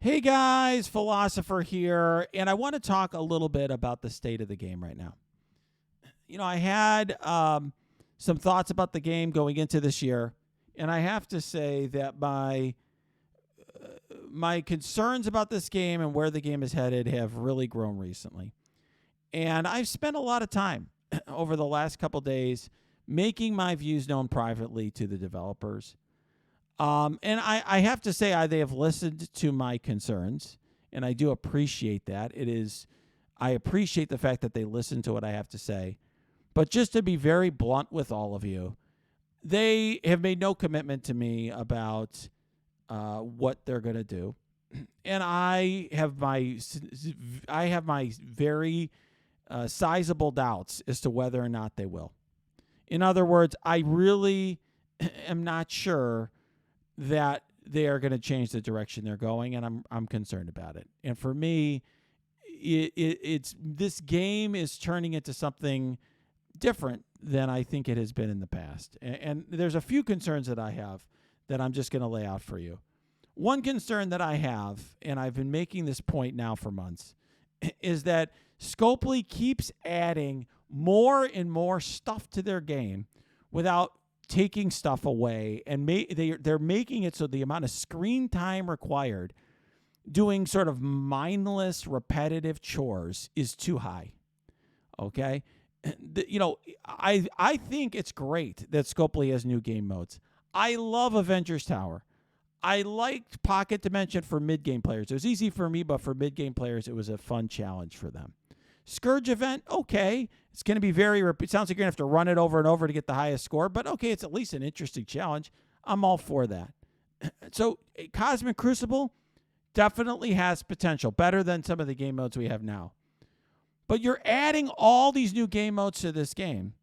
Hey guys, Philosopher here, and I want to talk a little bit about the state of the game right now. I had some thoughts about the game going into this year, and I have to say that my concerns about this game and where the game is headed have really grown recently. And I've spent a lot of time over the last couple days making my views known privately to the developers. And I have to say, they have listened to my concerns, and I do appreciate that. I appreciate the fact that they listen to what I have to say. But just to be very blunt with all of you, they have made no commitment to me about what they're going to do, and I have my very sizable doubts as to whether or not they will. In other words, I really am not sure that they are going to change the direction they're going, and I'm concerned about it. And for me, it's this game is turning into something different than I think it has been in the past. And there's a few concerns that I have that I'm just going to lay out for you. One concern that I have, and I've been making this point now for months, is that Scopely keeps adding more and more stuff to their game without taking stuff away, and they're making it so the amount of screen time required doing sort of mindless, repetitive chores is too high. Okay? I think it's great that Scopely has new game modes. I love Avengers Tower. I liked Pocket Dimension for mid-game players. It was easy for me, but for mid-game players, it was a fun challenge for them. Scourge event, okay. It's going to be it sounds like you're going to have to run it over and over to get the highest score, but okay, it's at least an interesting challenge. I'm all for that. So Cosmic Crucible definitely has potential, better than some of the game modes we have now. But you're adding all these new game modes to this game.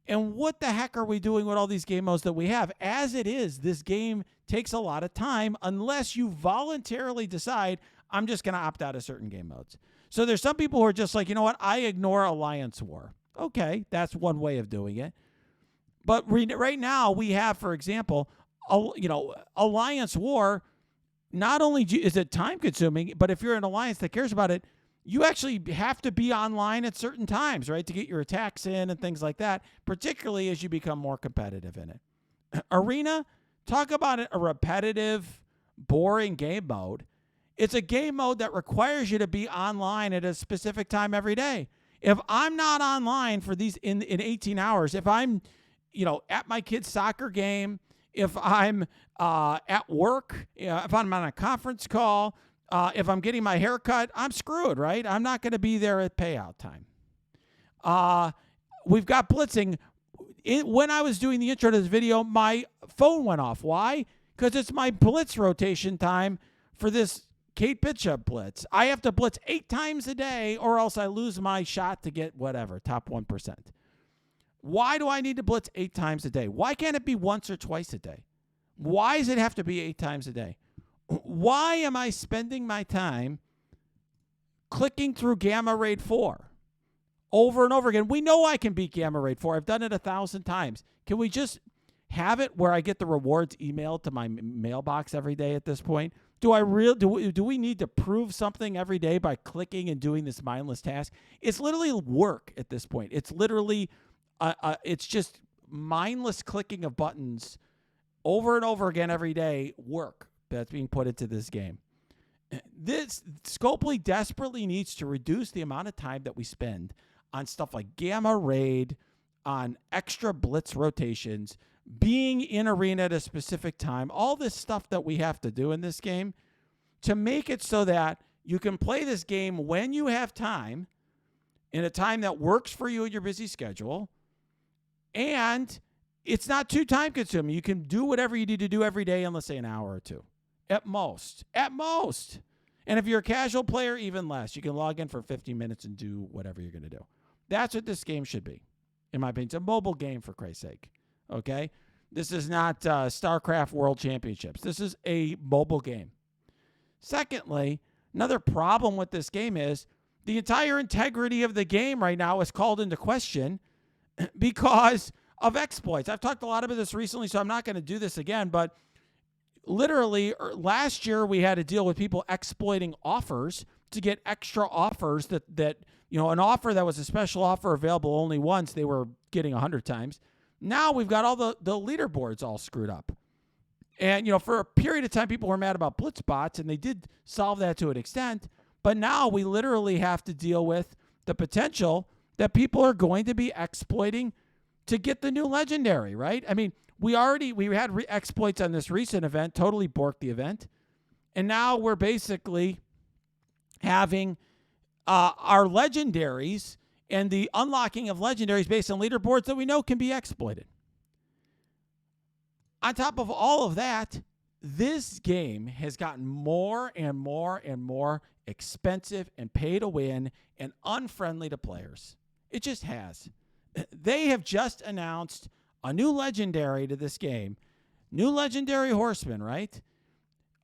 And what the heck are we doing with all these game modes that we have? As it is, this game takes a lot of time unless you voluntarily decide, I'm just going to opt out of certain game modes. So there's some people who are just like, you know what, I ignore Alliance War. Okay, that's one way of doing it. But right now we have, for example, Alliance War, not only is it time consuming, but if you're an alliance that cares about it, you actually have to be online at certain times, right, to get your attacks in and things like that, particularly as you become more competitive in it. Arena, talk about a repetitive, boring game mode. It's a game mode that requires you to be online at a specific time every day. If I'm not online for these in 18 hours, if I'm, at my kid's soccer game, if I'm at work, if I'm on a conference call, if I'm getting my hair cut, I'm screwed, right? I'm not going to be there at payout time. We've got blitzing. When I was doing the intro to this video, my phone went off. Why? Because it's my blitz rotation time for this Kate Bishop blitz. I have to blitz 8 times a day or else I lose my shot to get whatever, top 1%. Why do I need to blitz 8 times a day? Why can't it be once or twice a day? Why does it have to be 8 times a day? Why am I spending my time clicking through Gamma Raid 4 over and over again? We know I can beat Gamma Raid 4. I've done it 1,000 times. Can we just have it where I get the rewards emailed to my mailbox every day at this point? Do we need to prove something every day by clicking and doing this mindless task? It's literally work at this point. It's literally, it's just mindless clicking of buttons over and over again every day, work that's being put into this game. This Scopely desperately needs to reduce the amount of time that we spend on stuff like Gamma Raid, on extra blitz rotations, being in arena at a specific time, all this stuff that we have to do in this game to make it so that you can play this game when you have time, in a time that works for you in your busy schedule, and it's not too time consuming. You can do whatever you need to do every day in, let's say, an hour or two. At most. And if you're a casual player, even less. You can log in for 15 minutes and do whatever you're going to do. That's what this game should be, in my opinion. It's a mobile game, for Christ's sake. Okay? This is not StarCraft World Championships. This is a mobile game. Secondly, another problem with this game is the entire integrity of the game right now is called into question because of exploits. I've talked a lot about this recently, so I'm not going to do this again, but literally last year we had to deal with people exploiting offers to get extra offers that an offer that was a special offer available only once, they were getting 100 times. Now we've got all the leaderboards all screwed up. And, for a period of time, people were mad about blitz bots, and they did solve that to an extent. But now we literally have to deal with the potential that people are going to be exploiting to get the new legendary, right? I mean, we had exploits on this recent event, totally borked the event. And now we're basically having our legendaries and the unlocking of legendaries based on leaderboards that we know can be exploited. On top of all of that, this game has gotten more and more and more expensive and pay to win and unfriendly to players. It just has. They have just announced a new legendary to this game. New legendary horseman, right?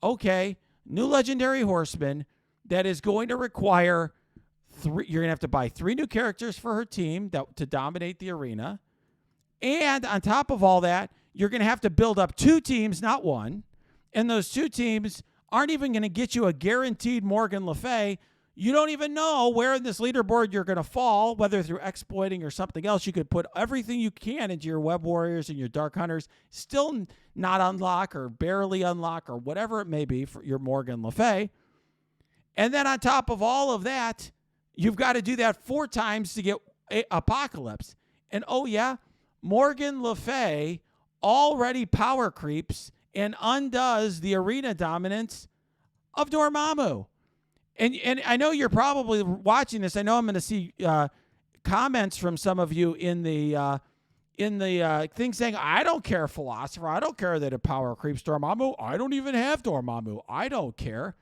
Okay, new legendary horseman that is going to require you're going to have to buy 3 new characters for her team to dominate the arena. And on top of all that, you're going to have to build up 2 teams, not 1. And those 2 teams aren't even going to get you a guaranteed Morgan Le Fay. You don't even know where in this leaderboard you're going to fall, whether through exploiting or something else. You could put everything you can into your Web Warriors and your Dark Hunters, still not unlock or barely unlock or whatever it may be for your Morgan Le Fay. And then on top of all of that, you've got to do that 4 times to get Apocalypse. And oh yeah, Morgan Le Fay already power creeps and undoes the arena dominance of Dormammu. And I know you're probably watching this. I know I'm going to see comments from some of you in the thing saying, I don't care, Philosopher. I don't care that it power creeps Dormammu. I don't even have Dormammu. I don't care.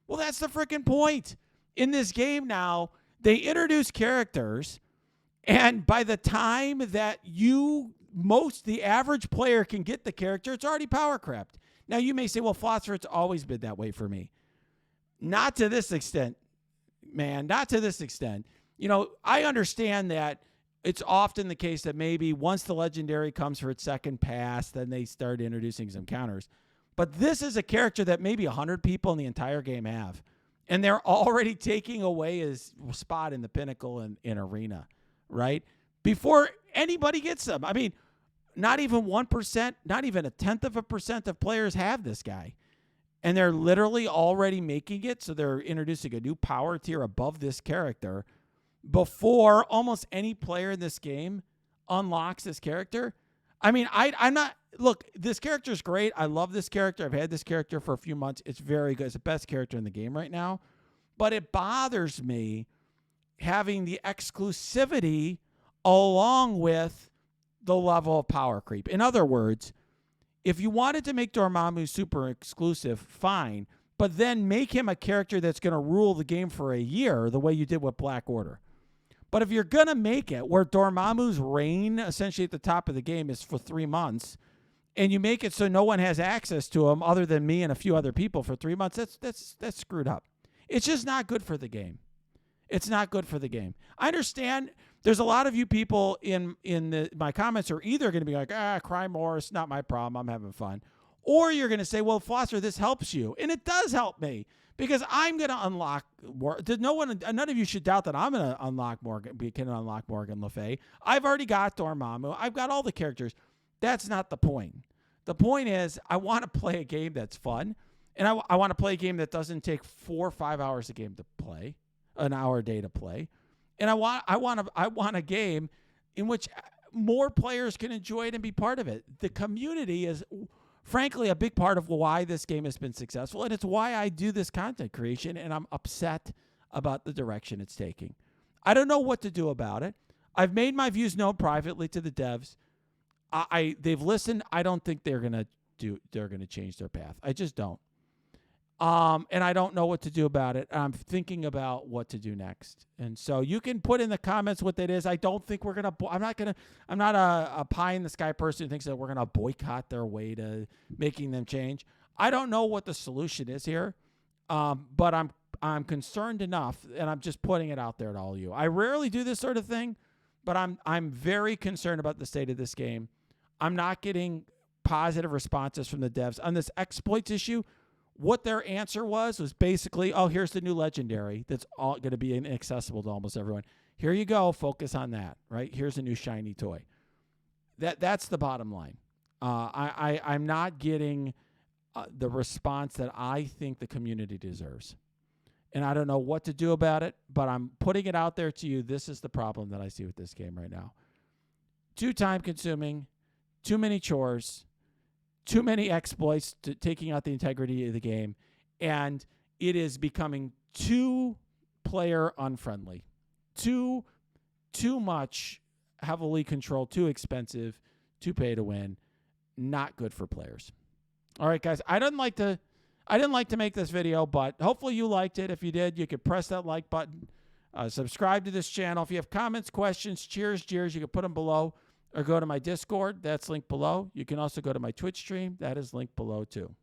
Well, that's the freaking point. In this game now, they introduce characters, and by the time that the average player can get the character, it's already power crept. Now, you may say, well, Philosopher, it's always been that way for me. Not to this extent, man. Not to this extent. I understand that it's often the case that maybe once the legendary comes for its second pass, then they start introducing some counters. But this is a character that maybe 100 people in the entire game have. And they're already taking away his spot in the pinnacle in arena, right? Before anybody gets them. I mean, not even 1%, not even 0.1% of players have this guy. And they're literally already making it, so they're introducing a new power tier above this character before almost any player in this game unlocks this character. I mean, I'm not... Look, this character is great. I love this character. I've had this character for a few months. It's very good. It's the best character in the game right now. But it bothers me having the exclusivity along with the level of power creep. In other words, if you wanted to make Dormammu super exclusive, fine. But then make him a character that's going to rule the game for a year, the way you did with Black Order. But if you're going to make it where Dormammu's reign, essentially at the top of the game, is for 3 months, and you make it so no one has access to him other than me and a few other people for 3 months, that's screwed up. It's just not good for the game. It's not good for the game. I understand there's a lot of you people in my comments are either going to be like, cry more, it's not my problem, I'm having fun. Or you're going to say, well, Foster, this helps you. And it does help me because I'm going to unlock more. None of you should doubt that I'm going to unlock Morgan Le Fay. I've already got Dormammu. I've got all the characters. That's not the point. The point is I want to play a game that's fun. And I want to play a game that doesn't take 4 or 5 hours a game to play, an hour a day to play. And I want a game in which more players can enjoy it and be part of it. The community is, frankly, a big part of why this game has been successful, and it's why I do this content creation, and I'm upset about the direction it's taking. I don't know what to do about it. I've made my views known privately to the devs. They've listened. I don't think they're gonna change their path. I just don't. And I don't know what to do about it. I'm thinking about what to do next. And so you can put in the comments what that is. I don't think we're going to, I'm not a pie in the sky person who thinks that we're going to boycott their way to making them change. I don't know what the solution is here. But I'm concerned enough, and I'm just putting it out there to all of you. I rarely do this sort of thing, but I'm very concerned about the state of this game. I'm not getting positive responses from the devs on this exploits issue. What their answer was basically, oh, here's the new legendary that's all going to be inaccessible to almost everyone. Here you go. Focus on that, right? Here's a new shiny toy. That's the bottom line. I'm not getting the response that I think the community deserves. And I don't know what to do about it, but I'm putting it out there to you. This is the problem that I see with this game right now. Too time consuming, too many chores, too many exploits to taking out the integrity of the game, and it is becoming too player unfriendly, too much heavily controlled, too expensive, too pay to win, not good for players. All right, guys, I didn't like to make this video, but hopefully you liked it. If you did, you could press that like button, subscribe to this channel. If you have comments, questions, cheers, jeers, you can put them below, or go to my Discord. That's linked below. You can also go to my Twitch stream. That is linked below too.